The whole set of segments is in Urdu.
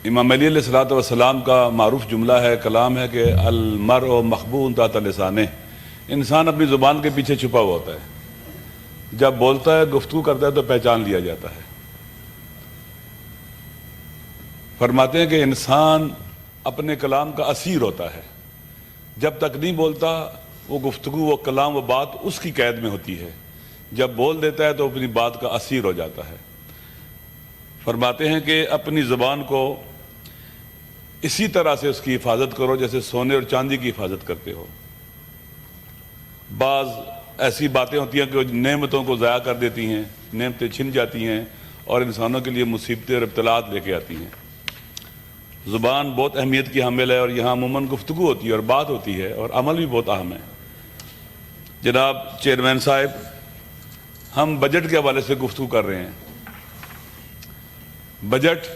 امام علی علیہ الصلوۃ والسلام کا معروف جملہ ہے، کلام ہے کہ المرء مخبوء تحت لسانہ، انسان اپنی زبان کے پیچھے چھپا ہوا ہوتا ہے، جب بولتا ہے گفتگو کرتا ہے تو پہچان لیا جاتا ہے۔ فرماتے ہیں کہ انسان اپنے کلام کا اسیر ہوتا ہے، جب تک نہیں بولتا وہ گفتگو، وہ کلام، وہ بات اس کی قید میں ہوتی ہے، جب بول دیتا ہے تو اپنی بات کا اسیر ہو جاتا ہے۔ فرماتے ہیں کہ اپنی زبان کو اسی طرح سے اس کی حفاظت کرو جیسے سونے اور چاندی کی حفاظت کرتے ہو۔ بعض ایسی باتیں ہوتی ہیں کہ نعمتوں کو ضائع کر دیتی ہیں، نعمتیں چھن جاتی ہیں اور انسانوں کے لیے مصیبتیں اور ابتلاءات لے کے آتی ہیں۔ زبان بہت اہمیت کی حامل ہے، اور یہاں عموماً گفتگو ہوتی ہے اور بات ہوتی ہے، اور عمل بھی بہت اہم ہے۔ جناب چیئرمین صاحب، ہم بجٹ کے حوالے سے گفتگو کر رہے ہیں۔ بجٹ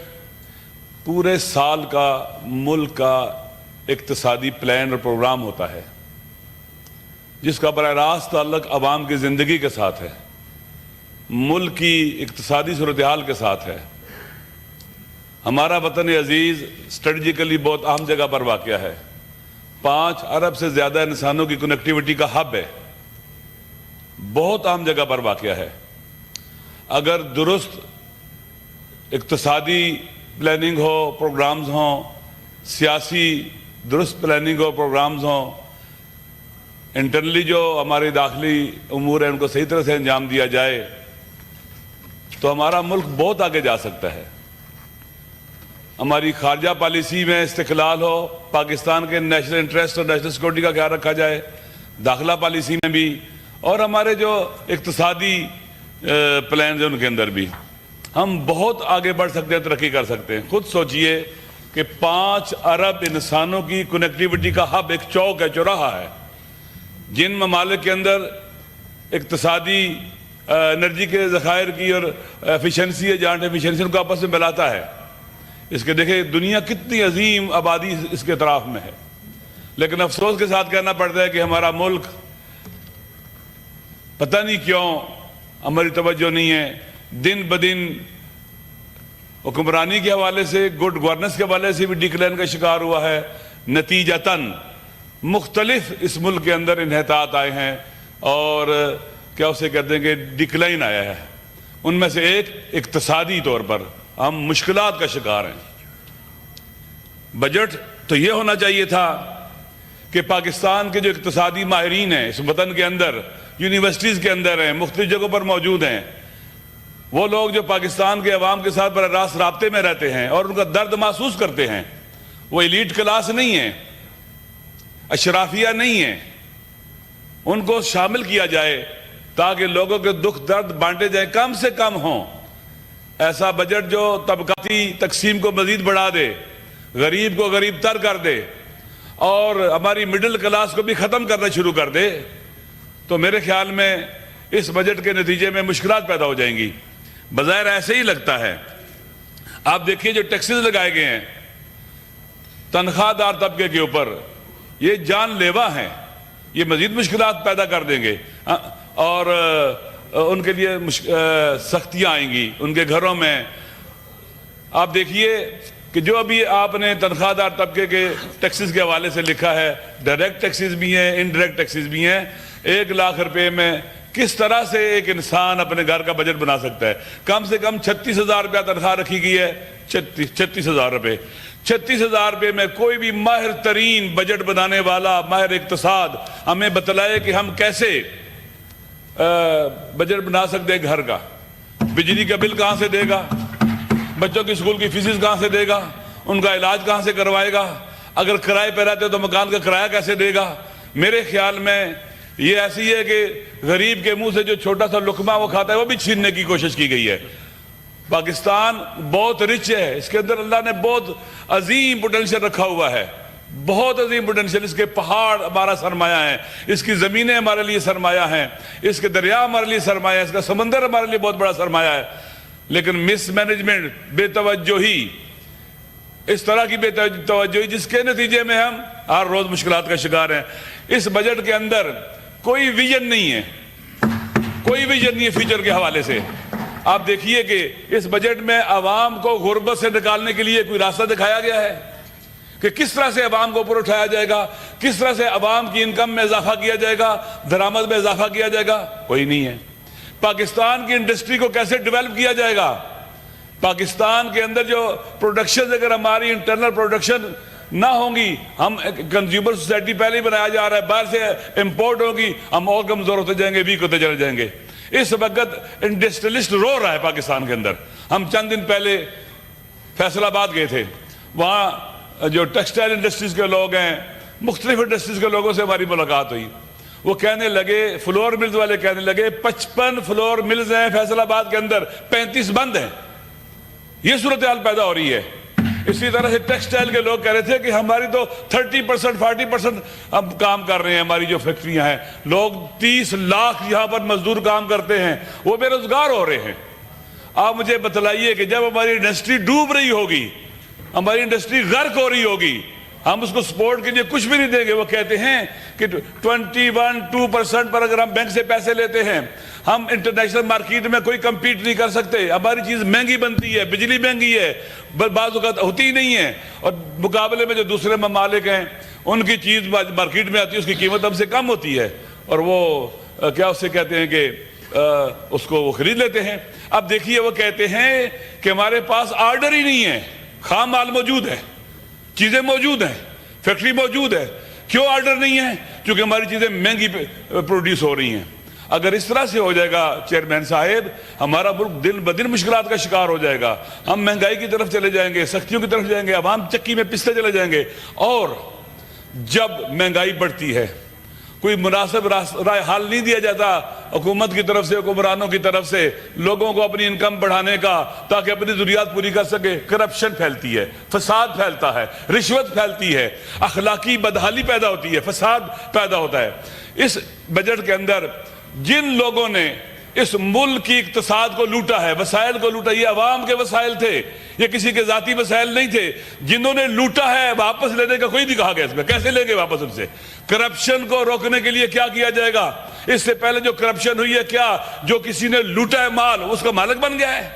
پورے سال کا ملک کا اقتصادی پلان اور پروگرام ہوتا ہے، جس کا براہ راست تعلق عوام کی زندگی کے ساتھ ہے، ملک کی اقتصادی صورتحال کے ساتھ ہے۔ ہمارا وطن عزیز اسٹریٹجیکلی بہت اہم جگہ پر واقع ہے، 5 ارب سے زیادہ انسانوں کی کنیکٹیوٹی کا ہب ہے، بہت اہم جگہ پر واقع ہے۔ اگر درست اقتصادی پلاننگ ہو، پروگرامز ہوں، سیاسی درست پلاننگ ہو، پروگرامز ہوں، انٹرنلی جو ہمارے داخلی امور ہیں ان کو صحیح طرح سے انجام دیا جائے تو ہمارا ملک بہت آگے جا سکتا ہے۔ ہماری خارجہ پالیسی میں استقلال ہو، پاکستان کے نیشنل انٹرسٹ اور نیشنل سیکورٹی کا خیال رکھا جائے، داخلہ پالیسی میں بھی، اور ہمارے جو اقتصادی پلانز ہیں ان کے اندر بھی ہم بہت آگے بڑھ سکتے ہیں، ترقی کر سکتے ہیں۔ خود سوچئے کہ 5 ارب انسانوں کی کنیکٹیوٹی کا ہب ایک چوک ہے، چوراہا ہے، جن ممالک کے اندر اقتصادی انرجی کے ذخائر کی اور ایفیشنسی ہے، جہاں ایفیشنسی ان کو آپس میں ملاتا ہے۔ اس کے دیکھیں دنیا کتنی عظیم آبادی اس کے اطراف میں ہے، لیکن افسوس کے ساتھ کہنا پڑتا ہے کہ ہمارا ملک پتہ نہیں کیوں ہماری توجہ نہیں ہے، دن بدن حکمرانی کے حوالے سے، گڈ گورننس کے حوالے سے بھی ڈکلائن کا شکار ہوا ہے۔ نتیجتاً مختلف اس ملک کے اندر انحطاط آئے ہیں، اور کیا اسے کہتے ہیں کہ ڈکلائن آیا ہے۔ ان میں سے ایک اقتصادی طور پر ہم مشکلات کا شکار ہیں۔ بجٹ تو یہ ہونا چاہیے تھا کہ پاکستان کے جو اقتصادی ماہرین ہیں اس وطن کے اندر، یونیورسٹیز کے اندر ہیں، مختلف جگہوں پر موجود ہیں، وہ لوگ جو پاکستان کے عوام کے ساتھ براہ راست رابطے میں رہتے ہیں اور ان کا درد محسوس کرتے ہیں، وہ ایلیٹ کلاس نہیں ہیں، اشرافیہ نہیں ہیں، ان کو شامل کیا جائے تاکہ لوگوں کے دکھ درد بانٹے جائیں، کم سے کم ہوں۔ ایسا بجٹ جو طبقاتی تقسیم کو مزید بڑھا دے، غریب کو غریب تر کر دے اور ہماری مڈل کلاس کو بھی ختم کرنا شروع کر دے، تو میرے خیال میں اس بجٹ کے نتیجے میں مشکلات پیدا ہو جائیں گی۔ بظاہر ایسے ہی لگتا ہے۔ آپ دیکھیے جو ٹیکسز لگائے گئے ہیں تنخواہ دار طبقے کے اوپر، یہ جان لیوا ہیں، یہ مزید مشکلات پیدا کر دیں گے، اور ان کے لیے سختیاں آئیں گی ان کے گھروں میں۔ آپ دیکھیے کہ جو ابھی آپ نے تنخواہ دار طبقے کے ٹیکسز کے حوالے سے لکھا ہے، ڈائریکٹ ٹیکسز بھی ہیں، انڈائریکٹ ٹیکسز بھی ہیں، 1 لاکھ روپے میں کس طرح سے ایک انسان اپنے گھر کا بجٹ بنا سکتا ہے؟ کم سے کم 36,000 روپیہ تنخواہ رکھی گئی ہے، 36,000 روپے۔ 36,000 روپے میں کوئی بھی ماہر ترین بجٹ بنانے والا، ماہر اقتصاد ہمیں بتلائے کہ ہم کیسے بجٹ بنا سکتے ہیں گھر کا۔ بجلی کا بل کہاں سے دے گا؟ بچوں کی اسکول کی فیسز کہاں سے دے گا؟ ان کا علاج کہاں سے کروائے گا؟ اگر کرائے پہ رہتے تو مکان کا کرایہ کیسے دے گا؟ میرے خیال میں یہ ایسی ہے کہ غریب کے منہ سے جو چھوٹا سا لقمہ وہ کھاتا ہے وہ بھی چھیننے کی کوشش کی گئی ہے۔ پاکستان بہت رچ ہے، اس کے اندر اللہ نے بہت عظیم پوٹینشیل رکھا ہوا ہے، بہت عظیم پوٹینشیل۔ اس کے پہاڑ ہمارا سرمایہ ہیں، اس کی زمینیں ہمارے لیے سرمایہ ہیں، اس کے دریا ہمارے لیے سرمایہ ہے، اس کا سمندر ہمارے لیے بہت بڑا سرمایہ ہے، لیکن مس مینجمنٹ، بے توجہی، اس طرح کی بے توجہی جس کے نتیجے میں ہم ہر روز مشکلات کا شکار ہیں۔ اس بجٹ کے اندر کوئی ویژن نہیں ہے، کوئی ویژن نہیں ہے فیوچر کے حوالے سے۔ آپ دیکھیے کہ اس بجٹ میں عوام کو غربت سے نکالنے کے لیے کوئی راستہ دکھایا گیا ہے کہ کس طرح سے عوام کو اوپر اٹھایا جائے گا, کس طرح سے عوام کی انکم میں اضافہ کیا جائے گا, درآمد میں اضافہ کیا جائے گا. کوئی نہیں ہے. پاکستان کی انڈسٹری کو کیسے ڈیولپ کیا جائے گا, پاکستان کے اندر جو پروڈکشن, اگر ہماری انٹرنل پروڈکشن نہ ہوں گی, ہم کنزیومر سوسائٹی پہلے ہی بنایا جا رہا ہے, باہر سے امپورٹ ہوگی, ہم اور کمزور ہوتے جائیں گے, ویک ہوتے چلے جائیں گے. اس وقت انڈسٹریلسٹ رو رہا ہے پاکستان کے اندر. ہم چند دن پہلے فیصل آباد گئے تھے, وہاں جو ٹیکسٹائل انڈسٹریز کے لوگ ہیں, مختلف انڈسٹریز کے لوگوں سے ہماری ملاقات ہوئی. وہ کہنے لگے, فلور ملز والے کہنے لگے 55 فلور ملز ہیں فیصل آباد کے اندر, 35 بند ہیں. یہ صورتحال پیدا ہو رہی ہے. اسی طرح سے ٹیکسٹائل کے لوگ کہہ رہے تھے کہ ہماری تو 30% 40% ہم کام کر رہے ہیں, ہماری جو فیکٹریاں ہیں, لوگ 30 لاکھ یہاں پر مزدور کام کرتے ہیں, وہ بے روزگار ہو رہے ہیں. آپ مجھے بتلائیے کہ جب ہماری انڈسٹری ڈوب رہی ہوگی, ہماری انڈسٹری غرق ہو رہی ہوگی, ہم اس کو سپورٹ کے لیے کچھ بھی نہیں دیں گے. وہ کہتے ہیں کہ 21-2% پر اگر ہم بینک سے پیسے لیتے ہیں, ہم انٹرنیشنل مارکیٹ میں کوئی کمپیٹ نہیں کر سکتے, ہماری چیز مہنگی بنتی ہے, بجلی مہنگی ہے, بعض اوقات ہوتی ہی نہیں ہے, اور مقابلے میں جو دوسرے ممالک ہیں ان کی چیز مارکیٹ میں آتی ہے, اس کی قیمت ہم سے کم ہوتی ہے, اور وہ کیا اسے کہتے ہیں کہ اس کو وہ خرید لیتے ہیں. اب دیکھیے, وہ کہتے ہیں کہ ہمارے پاس آرڈر ہی نہیں ہے, خام مال موجود ہے, چیزیں موجود ہیں, فیکٹری موجود ہے. کیوں آرڈر نہیں ہے؟ کیونکہ ہماری چیزیں مہنگی پروڈیوس ہو رہی ہیں. اگر اس طرح سے ہو جائے گا چیئرمین صاحب, ہمارا ملک دن بدن مشکلات کا شکار ہو جائے گا. ہم مہنگائی کی طرف چلے جائیں گے, سختیوں کی طرف جائیں گے, عوام چکی میں پستے چلے جائیں گے. اور جب مہنگائی بڑھتی ہے, کوئی مناسب رائے حل نہیں دیا جاتا حکومت کی طرف سے, حکمرانوں کی طرف سے, لوگوں کو اپنی انکم بڑھانے کا تاکہ اپنی ضروریات پوری کر سکے, کرپشن پھیلتی ہے, فساد پھیلتا ہے, رشوت پھیلتی ہے, اخلاقی بدحالی پیدا ہوتی ہے, فساد پیدا ہوتا ہے. اس بجٹ کے اندر جن لوگوں نے اس ملک کی اقتصاد کو لوٹا ہے, وسائل کو لوٹا, یہ عوام کے وسائل تھے, یہ کسی کے ذاتی وسائل نہیں تھے. جنہوں نے لوٹا ہے واپس لینے کا کوئی نہیں کہا گیا. اس میں کیسے لیں گے واپس ان سے؟ کرپشن کو روکنے کے لیے کیا کیا جائے گا؟ اس سے پہلے جو کرپشن ہوئی ہے, کیا جو کسی نے لوٹا ہے مال اس کا مالک بن گیا ہے,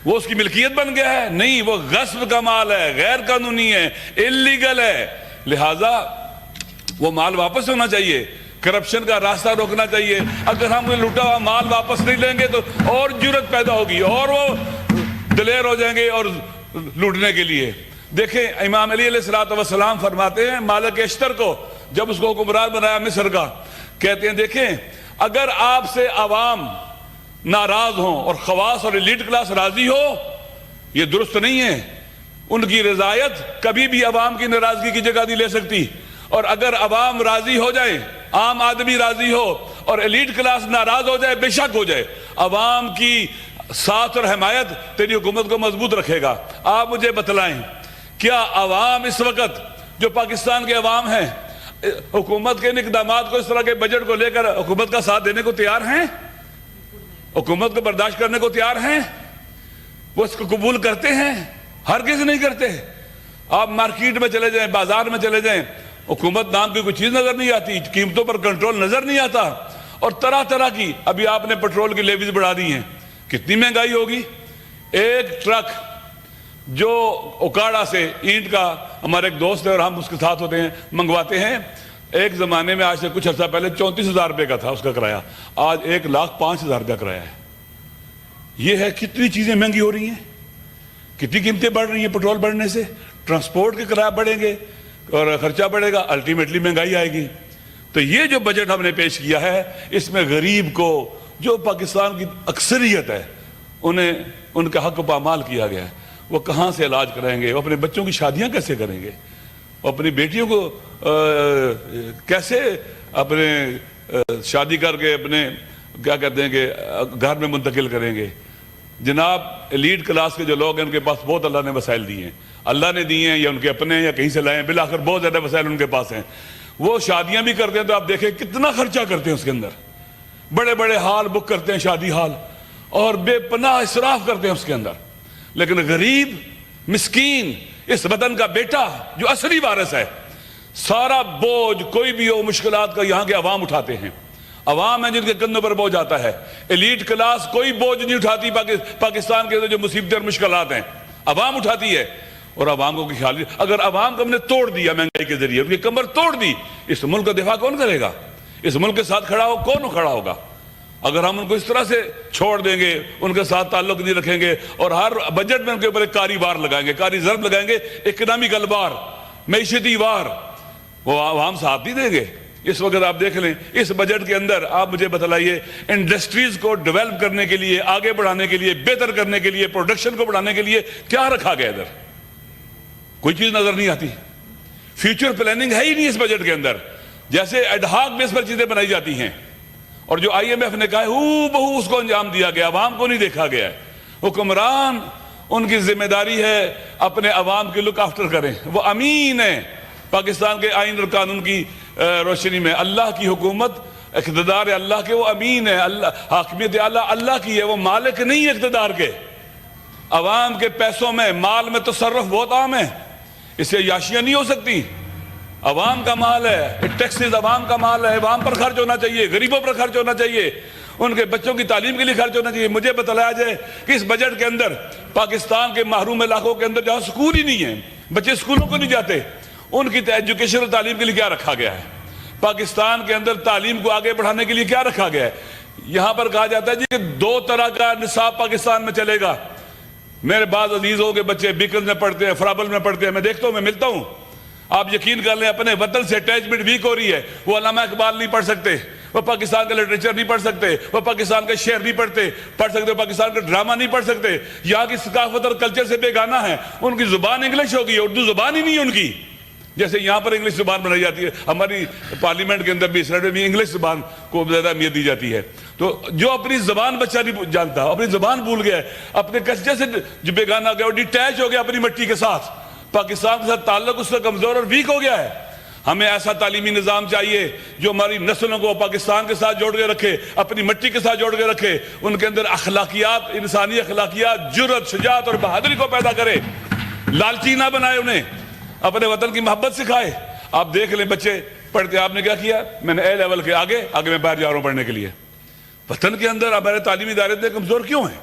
وہ اس کی ملکیت بن گیا ہے؟ نہیں, وہ غصب کا مال ہے, غیر قانونی ہے, اللیگل ہے. لہذا وہ مال واپس ہونا چاہیے, کرپشن کا راستہ روکنا چاہیے. اگر ہم لوٹا ہوا مال واپس نہیں لیں گے تو اور جرت پیدا ہوگی, اور وہ دلیر ہو جائیں گے اور لوٹنے کے لیے. دیکھیں, امام علی علیہ السلام فرماتے ہیں مالک اشتر کو, جب اس کو حکمران بنایا مصر کا, کہتے ہیں دیکھیں اگر آپ سے عوام ناراض ہوں اور خواص اور ایلیٹ کلاس راضی ہو, یہ درست نہیں ہے. ان کی رضایت کبھی بھی عوام کی ناراضگی کی جگہ نہیں لے سکتی. اور اگر عوام راضی ہو جائیں, عام آدمی راضی ہو اور ایلیٹ کلاس ناراض ہو جائے, بے شک ہو جائے, عوام کی ساتھ اور حمایت تیری حکومت کو مضبوط رکھے گا. آپ مجھے بتلائیں, کیا عوام اس وقت جو پاکستان کے عوام ہیں حکومت کے ان اقدامات کو, اس طرح کے بجٹ کو لے کر حکومت کا ساتھ دینے کو تیار ہیں؟ حکومت کو برداشت کرنے کو تیار ہیں؟ وہ اس کو قبول کرتے ہیں؟ ہرگز نہیں کرتے. آپ مارکیٹ میں چلے جائیں, بازار میں چلے جائیں, حکومت نام کی کوئی چیز نظر نہیں آتی, قیمتوں پر کنٹرول نظر نہیں آتا, اور طرح طرح کی, ابھی آپ نے پیٹرول کی لیویز بڑھا دی ہیں, کتنی مہنگائی ہوگی. ایک ٹرک جو اوکاڑا سے اینٹ کا, ہمارے ایک دوست ہے اور ہم اس کے ساتھ ہوتے ہیں, منگواتے ہیں, ایک زمانے میں آج سے کچھ عرصہ پہلے 34,000 روپے کا تھا اس کا کرایہ, آج 1,05,000 روپے کرایہ ہے. یہ ہے کتنی چیزیں مہنگی ہو رہی ہیں, کتنی قیمتیں بڑھ رہی ہیں پیٹرول بڑھنے سے, ٹرانسپورٹ کے کرایہ بڑھیں گے اور خرچہ بڑھے گا, الٹیمیٹلی مہنگائی آئے گی. تو یہ جو بجٹ ہم نے پیش کیا ہے, اس میں غریب کو, جو پاکستان کی اکثریت ہے, انہیں ان کا حق پامال کیا گیا ہے. وہ کہاں سے علاج کرائیں گے, وہ اپنے بچوں کی شادیاں کیسے کریں گے, وہ اپنی بیٹیوں کو کیسے اپنے شادی کر کے اپنے کیا کہتے ہیں کہ گھر میں منتقل کریں گے. جناب, ایلیٹ کلاس کے جو لوگ ہیں ان کے پاس بہت اللہ نے وسائل دیے ہیں, اللہ نے دیے ہیں یا ان کے اپنے ہیں یا کہیں سے لائے ہیں, بالآخر بہت زیادہ وسائل ان کے پاس ہیں. وہ شادیاں بھی کرتے ہیں تو آپ دیکھیں کتنا خرچہ کرتے ہیں اس کے اندر, بڑے بڑے ہال بک کرتے ہیں, شادی ہال, اور بے پناہ اسراف کرتے ہیں اس کے اندر. لیکن غریب مسکین اس وطن کا بیٹا جو اصلی وارث ہے, سارا بوجھ کوئی بھی ہو مشکلات کا یہاں کے عوام اٹھاتے ہیں. عوام ہیں جن کے کندھوں پر بوجھ آتا ہے. ایلیٹ کلاس کوئی بوجھ نہیں اٹھاتی پاکستان کے اندر جو مصیبتیں اور مشکلات ہیں، عوام اٹھاتی ہے. اور عوام کو خیال، اگر عوام کو ہم نے توڑ دیا مہنگائی کے ذریعے، ان کی کمر توڑ دی، اس ملک کا دفاع کون کرے گا؟ اس ملک کے ساتھ کھڑا ہو کون کھڑا ہوگا؟ اگر ہم ان کو اس طرح سے چھوڑ دیں گے، ان کے ساتھ تعلق نہیں رکھیں گے اور ہر بجٹ میں ان کے اوپر ایک کاری وار لگائیں گے، کاری ضرب لگائیں گے، اکنامیکل وار، معیشتی وار، وہ عوام ساتھ نہیں دیں گے. اس وقت آپ دیکھ لیں اس بجٹ کے اندر، آپ مجھے بتلائیے انڈسٹریز کو ڈیولپ کرنے کے لیے، آگے بڑھانے کے لیے، بہتر کرنے کے لیے، پروڈکشن کو بڑھانے کے لیے کیا رکھا گیا ادھر؟ کوئی چیز نظر نہیں آتی. فیوچر پلاننگ ہے ہی نہیں اس بجٹ کے اندر. جیسے ایڈ ہاک بیس پر چیزیں بنائی جاتی ہیں، اور جو آئی ایم ایف نے کہا ہے ہو بہو اس کو انجام دیا گیا، عوام کو نہیں دیکھا گیا ہے. حکمران ان کی ذمہ داری ہے اپنے عوام کی لک آفٹر کریں. وہ امین ہیں پاکستان کے آئین اور قانون کی روشنی میں. اللہ کی حکومت، اقتدار اللہ کے، وہ امین ہے. اللہ حاکمیت اعلیٰ اللہ کی ہے، وہ مالک نہیں ہے اقتدار کے. عوام کے پیسوں میں، مال میں تصرف بہت عام ہے، اس سے عیاشیاں نہیں ہو سکتی. عوام کا مال ہے، ٹیکسز عوام کا مال ہے، عوام پر خرچ ہونا چاہیے، غریبوں پر خرچ ہونا چاہیے، ان کے بچوں کی تعلیم کے لیے خرچ ہونا چاہیے. مجھے بتلایا جائے کہ اس بجٹ کے اندر پاکستان کے محروم علاقوں کے اندر جہاں سکول ہی نہیں ہے، بچے اسکولوں کو نہیں جاتے، ان کی ایجوکیشن اور تعلیم کے لیے کیا رکھا گیا ہے؟ پاکستان کے اندر تعلیم کو آگے بڑھانے کے لیے کیا رکھا گیا ہے؟ یہاں پر کہا جاتا ہے جی کہ 2 طرح کا نصاب پاکستان میں چلے گا. میرے بعض عزیزوں کے بچے بیکن میں پڑھتے ہیں، فرابل میں پڑھتے ہیں، میں دیکھتا ہوں، میں ملتا ہوں. آپ یقین کر لیں اپنے وطن سے اٹیچمنٹ ویک ہو رہی ہے. وہ علامہ اقبال نہیں پڑھ سکتے، وہ پاکستان کا لٹریچر نہیں پڑھ سکتے، وہ پاکستان کا شعر نہیں پڑھ سکتے، پاکستان کا ڈرامہ نہیں پڑھ سکتے. یہاں کی ثقافت اور کلچر سے بیگانہ ہے. ان کی زبان انگلش ہوگی، اردو زبان ہی نہیں ہے ان کی. جیسے یہاں پر انگلش زبان بنائی جاتی ہے، ہماری پارلیمنٹ کے اندر بھی اسرائیل میں بھی انگلش زبان کو زیادہ اہمیت دی جاتی ہے. تو جو اپنی زبان بچہ نہیں جانتا، اپنی زبان بھول گیا ہے، اپنے کلچر سے جو بیگانہ ہو گیا، وہ ڈیٹیچ ہو گیا اپنی مٹی کے ساتھ، پاکستان کے ساتھ تعلق اس کا کمزور اور ویک ہو گیا ہے. ہمیں ایسا تعلیمی نظام چاہیے جو ہماری نسلوں کو پاکستان کے ساتھ جوڑ کے رکھے، اپنی مٹی کے ساتھ جوڑ کے رکھے، ان کے اندر اخلاقیات، انسانی اخلاقیات، جرأت، شجاعت اور بہادری کو پیدا کرے. لالچی نہ بنائے انہیں، اپنے وطن کی محبت سکھائے. آپ دیکھ لیں بچے پڑھتے، آپ نے کیا کیا؟ میں نے اے لیول کے آگے میں باہر جا رہا ہوں پڑھنے کے لیے. وطن کے اندر ہمارے تعلیمی ادارے اتنے کمزور کیوں ہیں؟